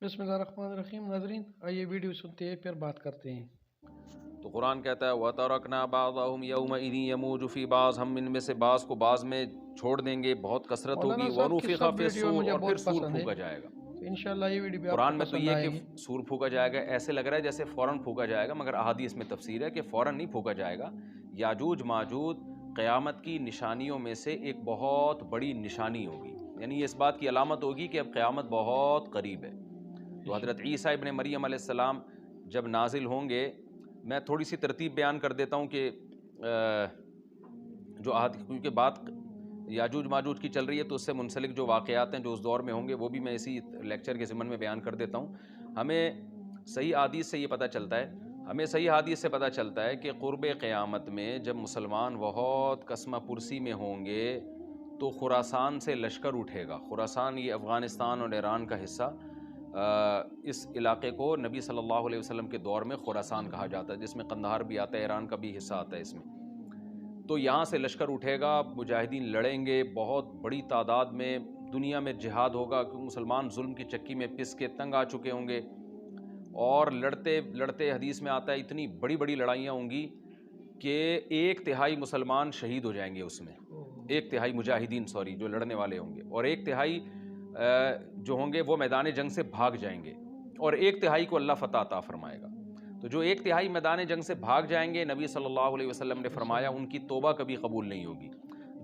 बिस्मिल्लाहिर्रहमानिर्रहीम। नाज़रीन, आइए वीडियो सुनते हैं फिर बात करते हैं। तो कुरान कहता है वतरकना बाज़हुम यौमइज़ यमूजु फ़ी बाज़, हम इनमें से बाज़ को बाज़ में छोड़ देंगे, बहुत कसरत मौलाना होगी। साहब की वनुफ़िख़ सब वीडियो फ़िस्सूर, मुझे और फिर बहुत सूर पसंद है, फूका जाएगा। तो इंशाल्लाह ये वीडियो भी कुरान आपको में तो पसंद ये है आएगी। कि सूर फूका जाएगा, ऐसे लग रहा है जैसे फ़ौरन फूका जाएगा, मगर अहादीस में तफसीर है कि फ़ौरन नहीं फूका जाएगा। याजूज माजूज क़यामत की निशानियों में से एक बहुत बड़ी निशानी होगी, यानी ये इस बात की अलामत होगी कि अब क़यामत बहुत करीब है। तो हज़रत ईसा इब्न मरियम अलैहिस्सलाम जब नाजिल होंगे, मैं थोड़ी सी तरतीब बयान कर देता हूँ कि जो क्योंकि बात याजूज माजूज की चल रही है, तो उससे मुंसलिक जो वाक़यात हैं जो उस दौर में होंगे, वो भी मैं इसी लेक्चर के ज़िमन में बयान कर देता हूँ। हमें सही हदीस से ये पता चलता है कि क़ुर्ब क़यामत में जब मुसलमान बहुत कसमा पुरसी में होंगे, तो खुरासान से लश्कर उठेगा। खुरासान ये अफ़गानिस्तान और ईरान का हिस्सा, इस इलाके को नबी सल्लल्लाहु अलैहि वसल्लम के दौर में खुरासान कहा जाता है, जिसमें कंदहार भी आता है, ईरान का भी हिस्सा आता है इसमें। तो यहाँ से लश्कर उठेगा, मुजाहिदीन लड़ेंगे, बहुत बड़ी तादाद में दुनिया में जिहाद होगा, क्योंकि मुसलमान जुल्म की चक्की में पिस के तंग आ चुके होंगे, और लड़ते लड़ते हदीस में आता है इतनी बड़ी बड़ी लड़ाइयाँ होंगी कि 1/3 मुसलमान शहीद हो जाएंगे उसमें, 1/3 मुजाहिदीन जो लड़ने वाले होंगे, और 1/3 जो होंगे वो मैदान जंग से भाग जाएंगे, और 1/3 को अल्लाह फ़तह अता फरमाएगा। तो जो 1/3 मैदान जंग से भाग जाएंगे, नबी सल्लल्लाहु अलैहि वसल्लम ने फरमाया उनकी तौबा कभी कबूल नहीं होगी।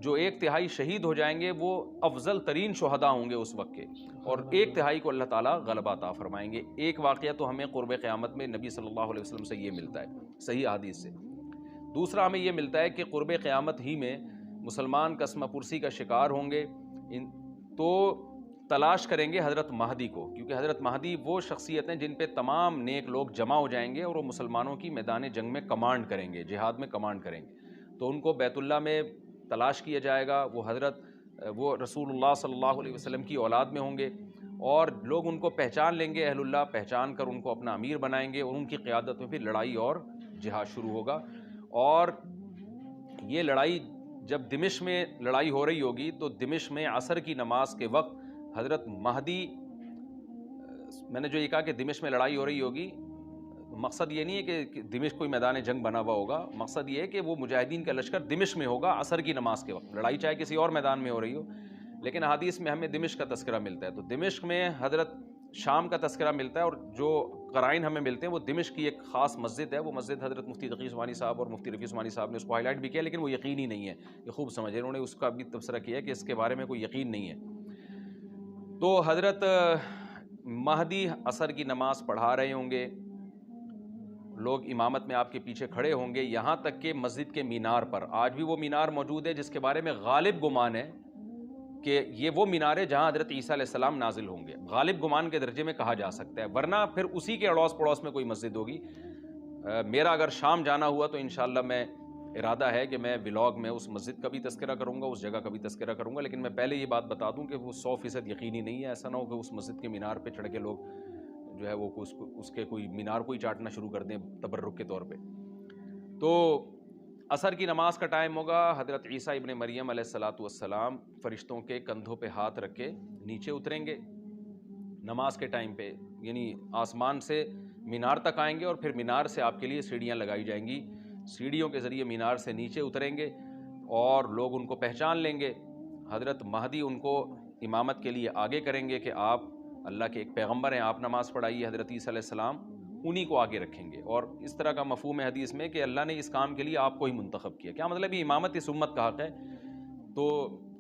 जो 1/3 शहीद हो जाएंगे वो अफजल तरीन शुहदा होंगे उस वक्त के, और 1/3 को अल्लाह ताला गलबा अता फरमाएंगे। एक वाक़या तो हमें क़ुर्ब क़यामत में नबी सल्लल्लाहु अलैहि वसल्लम से ये मिलता है, सही हदीस से। दूसरा हमें ये मिलता है कि क़ुर्ब क़यामत ही में मुसलमान कसमा पुरसी का शिकार होंगे, तो तलाश करेंगे हज़रत महदी को, क्योंकि हज़रत महदी वो शख्सियत हैं जिन पे तमाम नेक लोग जमा हो जाएंगे, और वो मुसलमानों की मैदान जंग में कमांड करेंगे, जिहाद में कमांड करेंगे। तो उनको बैतुल्लाह में तलाश किया जाएगा। वो रसूलुल्लाह सल्लल्लाहु अलैहि वसल्लम की औलाद में होंगे, और लोग उनको पहचान लेंगे, अहलुल्लाह पहचान कर उनको अपना अमीर बनाएंगे, और उनकी क़यादत में फिर लड़ाई और जिहाद शुरू होगा। और ये लड़ाई जब दिमिश्क में लड़ाई हो रही होगी, तो दिमिश्क में असर की नमाज के वक्त हज़रत महदी, मैंने जो ये कहा कि दिमिश्क में लड़ाई हो रही होगी, मकसद ये नहीं है कि दिमिश्क कोई मैदान जंग बना हुआ होगा, मकसद ये है कि वो मुजाहिदीन का लश्कर दिमिश्क में होगा असर की नमाज के वक्त। लड़ाई चाहे किसी और मैदान में हो रही हो, लेकिन हदीस में हमें दिमिश्क का तस्करा मिलता है। तो दिमिश्क में हज़रत शाम का तस्करा मिलता है, और जो क़राइन हमें मिलते हैं वो दिमिश्क की एक ख़ास मस्जिद है। वो मस्जिद हज़रत मुफ्ती तक़ी उस्मानी साहब और मुफ्ती रफ़ी उस्मानी साहब ने उसको हाईलाइट भी किया, लेकिन वो यकीनी नहीं है, ये खूब समझे, उन्होंने उसका भी तबसरा किया है कि इसके बारे में कोई यकीन नहीं है। तो हज़रत महदी असर की नमाज पढ़ा रहे होंगे, लोग इमामत में आपके पीछे खड़े होंगे, यहाँ तक कि मस्जिद के मीनार पर आज भी वो मीनार मौजूद है, जिसके बारे में गालिब गुमान है कि ये वो मीनार है जहाँ हज़रत ईसा अलैहिस्सलाम नाजिल होंगे। गालिब गुमान के दर्जे में कहा जा सकता है, वरना फिर उसी के अड़ोस पड़ोस में कोई मस्जिद होगी। मेरा अगर शाम जाना हुआ तो इंशाअल्लाह मैं इरादा है कि मैं व्लॉग में उस मस्जिद का भी तज़किरा करूँगा, उस जगह का भी तज़किरा करूँगा, लेकिन मैं पहले ये बात बता दूँ कि वो 100% यकीनी नहीं है। ऐसा ना हो कि उस मस्जिद के मीनार पर चढ़ के लोग जो है वो उसके कोई मीनार को ही चाटना शुरू कर दें तबर्रुक के तौर पे। तो असर की नमाज का टाइम होगा, हज़रत ईसा इब्न मरियम अलैहिस्सलातु वस्सलाम फ़रिश्तों के कंधों पे हाथ रख के नीचे उतरेंगे नमाज के टाइम पे, यानी आसमान से मीनार तक आएंगे, और फिर मीनार से आपके लिए सीढ़ियाँ लगाई जाएंगी। सीढ़ियों के ज़रिए मीनार से नीचे उतरेंगे, और लोग उनको पहचान लेंगे। हज़रत महदी उनको इमामत के लिए आगे करेंगे कि आप अल्लाह के एक पैगम्बर हैं, आप नमाज़ पढ़ाइए। हज़रत ईसा अलैहिस्सलाम उन्हीं को आगे रखेंगे, और इस तरह का मफ़हूम है हदीस में कि अल्लाह ने इस काम के लिए आपको ही मुंतखब किया। क्या मतलब, ये इमामत इस उम्मत का हक़ है। तो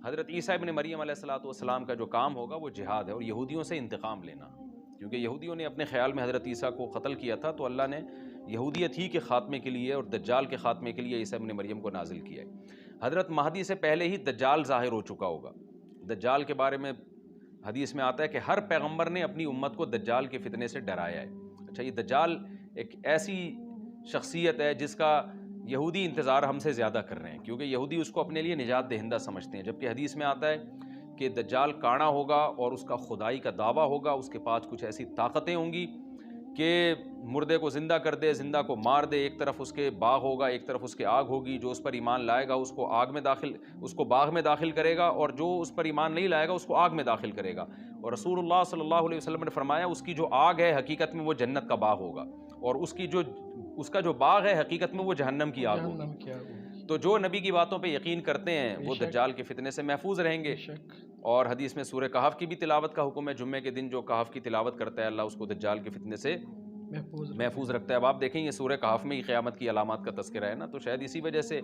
हज़रत ईसा इब्न मरियम अलैहिस्सलातु वस्सलाम का जो काम होगा वो जिहाद है, और यहूदियों से इंतकाम लेना, क्योंकि यहूदियों ने अपने ख़्याल में हज़रत ईसा को क़त्ल किया था, तो अल्लाह ने यहूदियत ही के ख़ात्मे के लिए और दज्जाल के ख़ात्मे के लिए ईसा इब्न मरियम को नाजिल किया है। हज़रत महदी से पहले ही दज्जाल ज़ाहिर हो चुका होगा। दज्जाल के बारे में हदीस में आता है कि हर पैगम्बर ने अपनी उम्मत को दज्जाल के फितने से डराया है। अच्छा, ये दज्जाल एक ऐसी शख्सियत है जिसका यहूदी इंतज़ार हमसे ज़्यादा कर रहे हैं, क्योंकि यहूदी उसको अपने लिए निजात दहिंदा समझते हैं, जबकि हदीस में आता है कि दज्जाल काना होगा और उसका खुदाई का दावा होगा, उसके पास कुछ ऐसी ताकतें होंगी کہ مردے کو زندہ کر دے، زندہ کو مار دے، ایک طرف اس کے باغ ہوگا، ایک طرف اس کے آگ ہوگی، جو اس پر ایمان لائے گا اس کو باغ میں داخل کرے گا، اور جو اس پر ایمان نہیں لائے گا اس کو آگ میں داخل کرے گا۔ اور رسول اللہ صلی اللہ علیہ وسلم نے فرمایا اس کی جو آگ ہے حقیقت میں وہ جنت کا باغ ہوگا، اور اس کا جو باغ ہے حقیقت میں وہ جہنم کی آگ جہنم ہوگی۔ کیا ہوگی؟ تو جو نبی کی باتوں پہ یقین کرتے ہیں بے وہ شک، دجال کے فتنے سے محفوظ رہیں گے۔ بے شک، اور حدیث میں سورہ کہف کی بھی تلاوت کا حکم ہے، جمعے کے دن جو کہف کی تلاوت کرتا ہے اللہ اس کو دجال کے فتنے سے محفوظ رکھتا ہے۔ اب آپ دیکھیں یہ سورہ کہف میں ہی قیامت کی علامات کا تذکرہ ہے نا، تو شاید اسی وجہ سے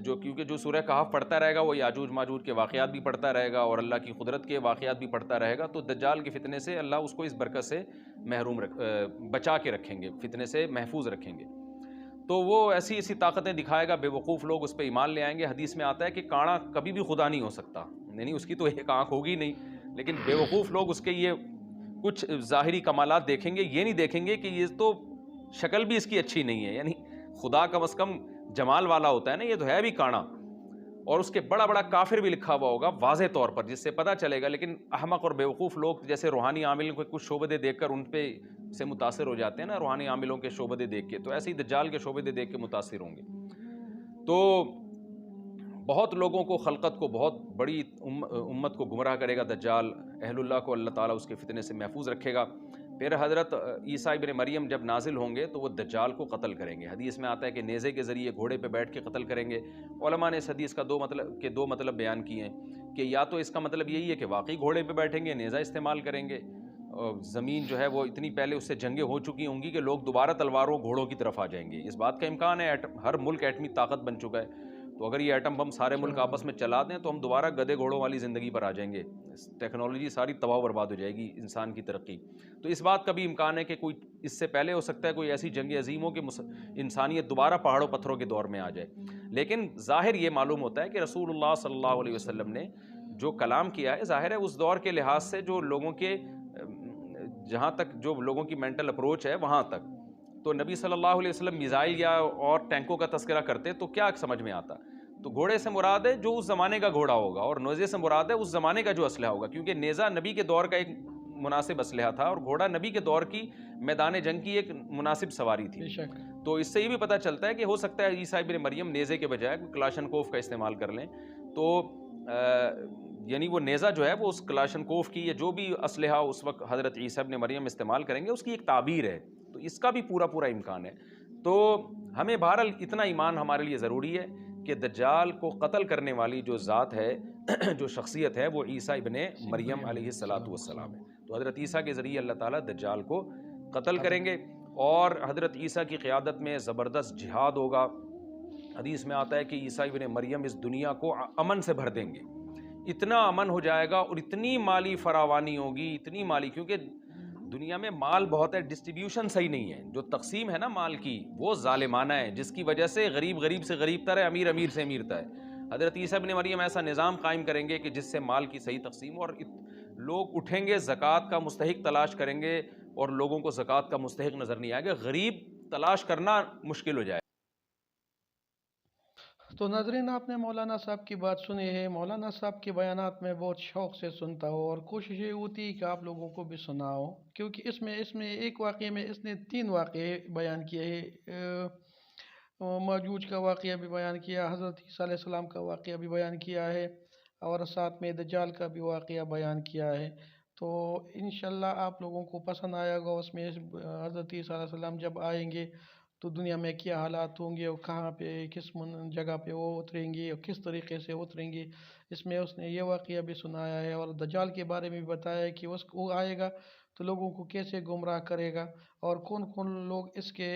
کیونکہ جو سورہ کہف پڑھتا رہے گا وہ یاجوج ماجوج کے واقعات بھی پڑھتا رہے گا اور اللہ کی قدرت کے واقعات بھی پڑھتا رہے گا، تو دجال کے فتنے سے اللہ اس کو اس برکت سے بچا کے رکھیں گے، فتنے سے محفوظ رکھیں گے۔ تو وہ ایسی ایسی طاقتیں دکھائے گا، بے وقوف لوگ اس پہ ایمان لے آئیں گے۔ حدیث میں آتا ہے کہ کاڑا کبھی بھی خدا نہیں ہو سکتا، یعنی اس کی تو ایک آنکھ ہوگی نہیں، لیکن بے وقوف لوگ اس کے یہ کچھ ظاہری کمالات دیکھیں گے، یہ نہیں دیکھیں گے کہ یہ تو شکل بھی اس کی اچھی نہیں ہے، یعنی خدا کم از کم جمال والا ہوتا ہے نا، یہ تو ہے بھی کانا، اور اس کے بڑا بڑا کافر بھی لکھا ہوا ہوگا واضح طور پر جس سے پتہ چلے گا۔ لیکن احمق اور بیوقوف لوگ جیسے روحانی عاملوں کے کچھ شعبدے دیکھ کر ان پہ سے متاثر ہو جاتے ہیں نا، روحانی عاملوں کے شعبدے دیکھ کے، تو ایسے ہی دجال کے شعبدے دیکھ کے متاثر ہوں گے۔ تو بہت لوگوں کو، خلقت کو، بہت بڑی امت کو گمراہ کرے گا دجال، اہل اللہ کو اللہ تعالیٰ اس کے فتنے سے محفوظ رکھے گا۔ پھر حضرت عیسیٰ ابن مریم جب نازل ہوں گے تو وہ دجال کو قتل کریں گے۔ حدیث میں آتا ہے کہ نیزے کے ذریعے گھوڑے پہ بیٹھ کے قتل کریں گے۔ علماء نے اس حدیث کا دو مطلب بیان کیے ہیں کہ یا تو اس کا مطلب یہی ہے کہ واقعی گھوڑے پہ بیٹھیں گے، نیزہ استعمال کریں گے، زمین جو ہے وہ اتنی پہلے اس سے جنگیں ہو چکی ہوں گی کہ لوگ دوبارہ تلواروں گھوڑوں کی طرف آ جائیں گے۔ اس بات کا امکان ہے، ہر ملک ایٹمی طاقت بن چکا ہے، تو اگر یہ ایٹم بم سارے ملک آپس میں چلا دیں تو ہم دوبارہ گدے گھوڑوں والی زندگی پر آ جائیں گے، ٹیکنالوجی ساری تباہ و برباد ہو جائے گی، انسان کی ترقی۔ تو اس بات کا بھی امکان ہے کہ کوئی اس سے پہلے ہو سکتا ہے کوئی ایسی جنگ عظیم ہو کہ انسانیت دوبارہ پہاڑوں پتھروں کے دور میں آ جائے۔ لیکن ظاہر یہ معلوم ہوتا ہے کہ رسول اللہ صلی اللہ علیہ وسلم نے جو کلام کیا ہے، ظاہر ہے اس دور کے لحاظ سے جو لوگوں کے جہاں تک جو لوگوں کی مینٹل اپروچ ہے وہاں تک، تو نبی صلی اللہ علیہ وسلم میزائل یا اور ٹینکوں کا تذکرہ کرتے تو کیا سمجھ میں آتا؟ تو گھوڑے سے مراد ہے جو اس زمانے کا گھوڑا ہوگا، اور نیزے سے مراد ہے اس زمانے کا جو اسلحہ ہوگا، کیونکہ نیزہ نبی کے دور کا ایک مناسب اسلحہ تھا اور گھوڑا نبی کے دور کی میدان جنگ کی ایک مناسب سواری تھی۔ تو اس سے یہ بھی پتہ چلتا ہے کہ ہو سکتا ہے عیسیٰ ابن مریم نیزے کے بجائے کلاشنکوف کا استعمال کر لیں، تو یعنی وہ نیزہ جو ہے وہ اس کلاشنکوف کی یا جو بھی اسلحہ اس وقت حضرت عیسیٰ ابن مریم استعمال کریں گے اس کی ایک تعبیر ہے، تو اس کا بھی پورا امکان ہے۔ تو ہمیں بہرحال اتنا ایمان ہمارے لیے ضروری ہے کہ دجال کو قتل کرنے والی جو ذات ہے، جو شخصیت ہے، وہ عیسیٰ ابن مریم علیہ السلام ہے۔ تو حضرت عیسیٰ کے ذریعے اللہ تعالیٰ دجال کو قتل کریں گے، اور حضرت عیسیٰ کی قیادت میں زبردست جہاد ہوگا۔ حدیث میں آتا ہے کہ عیسیٰ ابن مریم اس دنیا کو امن سے بھر دیں گے، اتنا امن ہو جائے گا اور اتنی مالی فراوانی ہوگی، اتنی مالی، کیونکہ دنیا میں مال بہت ہے، ڈسٹریبیوشن صحیح نہیں ہے، جو تقسیم ہے نا مال کی وہ ظالمانہ ہے، جس کی وجہ سے غریب سے غریب تر ہے، امیر سے امیر تر ہے۔ حضرت عیسیٰ ابن مریم ایسا نظام قائم کریں گے کہ جس سے مال کی صحیح تقسیم، اور لوگ اٹھیں گے زکوٰۃ کا مستحق تلاش کریں گے اور لوگوں کو زکوٰۃ کا مستحق نظر نہیں آئے گا، غریب تلاش کرنا مشکل ہو جائے۔ تو ناظرین، آپ نے مولانا صاحب کی بات سنی ہے۔ مولانا صاحب کے بیانات میں بہت شوق سے سنتا ہوں اور کوشش یہ ہوتی ہے کہ آپ لوگوں کو بھی سناؤ، کیونکہ اس میں ایک واقعے میں اس نے 3 واقعے بیان کیے ہیں۔ ماجوج کا واقعہ بھی بیان کیا، حضرت عیسیٰ علیہ السلام کا واقعہ بھی بیان کیا ہے، اور ساتھ میں دجال کا بھی واقعہ بیان کیا ہے۔ تو انشاءاللہ آپ لوگوں کو پسند آئے گا۔ اس میں حضرت عیسیٰ علیہ السلام جب آئیں گے تو دنیا میں کیا حالات ہوں گے، اور کہاں پہ کس جگہ پہ وہ اتریں گے اور کس طریقے سے اتریں گے، اس میں اس نے یہ واقعہ بھی سنایا ہے، اور دجال کے بارے میں بھی بتایا ہے کہ وہ آئے گا تو لوگوں کو کیسے گمراہ کرے گا، اور کون لوگ اس کے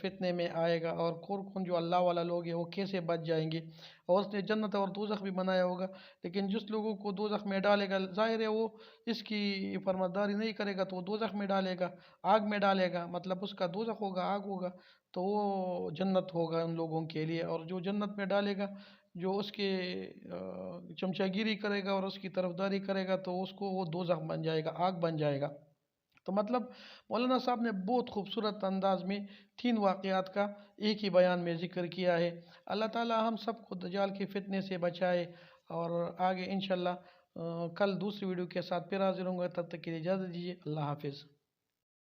فتنے میں آئے گا، اور کون جو اللہ والا لوگ ہیں وہ کیسے بچ جائیں گے، اور اس نے جنت اور دوزخ بھی بنایا ہوگا۔ لیکن جس لوگوں کو دوزخ میں ڈالے گا، ظاہر ہے وہ اس کی فرمانبرداری نہیں کرے گا تو وہ دوزخ میں ڈالے گا، آگ میں ڈالے گا، مطلب اس کا دوزخ ہوگا، آگ ہوگا، تو وہ جنت ہوگا ان لوگوں کے لیے۔ اور جو جنت میں ڈالے گا، جو اس کے چمچہ گیری کرے گا اور اس کی طرفداری کرے گا، تو اس کو وہ دوزخ بن جائے گا، آگ بن جائے گا۔ تو مطلب مولانا صاحب نے بہت خوبصورت انداز میں 3 واقعات کا ایک ہی بیان میں ذکر کیا ہے۔ اللہ تعالی ہم سب کو دجال کے فتنے سے بچائے، اور آگے انشاءاللہ کل دوسری ویڈیو کے ساتھ پھر حاضر ہوں گا، تب تک کے لیے اجازت دیجیے، اللہ حافظ۔